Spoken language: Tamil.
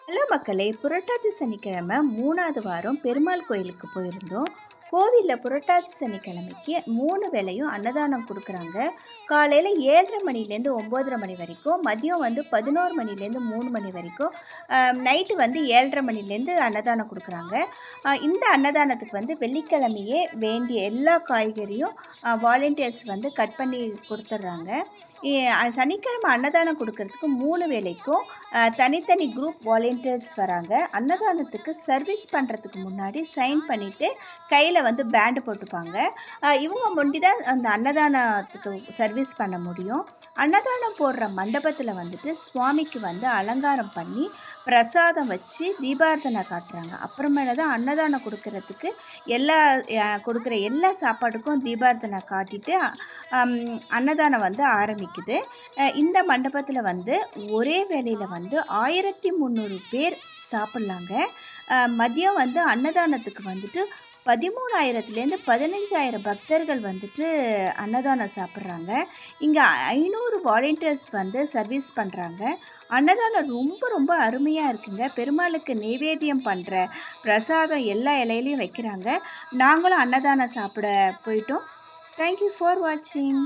ஹலோ மக்களே, புரட்டாசி சனிக்கிழமை 3வது வாரம் பெருமாள் கோயிலுக்கு போயிருந்தோம். கோவிலில் புரட்டாசி சனிக்கிழமைக்கு 3 வேளையும் அன்னதானம் கொடுக்குறாங்க. காலையில் 7:30 மணிலேருந்து 9:30 மணி வரைக்கும், மதியம் 11 மணிலேருந்து 3 மணி வரைக்கும், நைட்டு 7:30 மணிலேருந்து அன்னதானம் கொடுக்குறாங்க. இந்த அன்னதானத்துக்கு வெள்ளிக்கிழமையே வேண்டிய எல்லா காய்கறியும் வாலண்டியர்ஸ் கட் பண்ணி கொடுத்துட்றாங்க. சனிக்கிழமை அன்னதானம் கொடுக்கறதுக்கு 3 வேளைக்கும் தனித்தனி குரூப் வாலண்டியர்ஸ் வராங்க. அன்னதானத்துக்கு சர்வீஸ் பண்ணுறதுக்கு முன்னாடி சைன் பண்ணிவிட்டு கையில் பேண்டு போட்டுப்பாங்க. இவங்க முன்னாடி தான் அந்த அன்னதானத்துக்கு சர்வீஸ் பண்ண முடியும். அன்னதானம் போடுற மண்டபத்தில் சுவாமிக்கு அலங்காரம் பண்ணி பிரசாதம் வச்சு தீபார்த்தனை காட்டுறாங்க. அப்புறமேல தான் அன்னதானம் கொடுக்கறதுக்கு கொடுக்குற எல்லா சாப்பாடுக்கும் தீபார்த்தனை காட்டிட்டு அன்னதானம் ஆரம்பிக்குது. இந்த மண்டபத்தில் ஒரே வேளையில் 1300 பேர் சாப்பிட்லாங்க. மதியம் அன்னதானத்துக்கு 13,000லேருந்து 15,000 பக்தர்கள் அன்னதானம் சாப்பிட்றாங்க. இங்கே 500 வாலண்டியர்ஸ் சர்வீஸ் பண்ணுறாங்க. அன்னதானம் ரொம்ப ரொம்ப அருமையாக இருக்குங்க. பெருமாளுக்கு நைவேத்தியம் பண்ணுற பிரசாதம் எல்லா இலையிலையும் வைக்கிறாங்க. நாங்களும் அன்னதானம் சாப்பிட போயிட்டோம். தேங்க்யூ ஃபார் வாட்சிங்.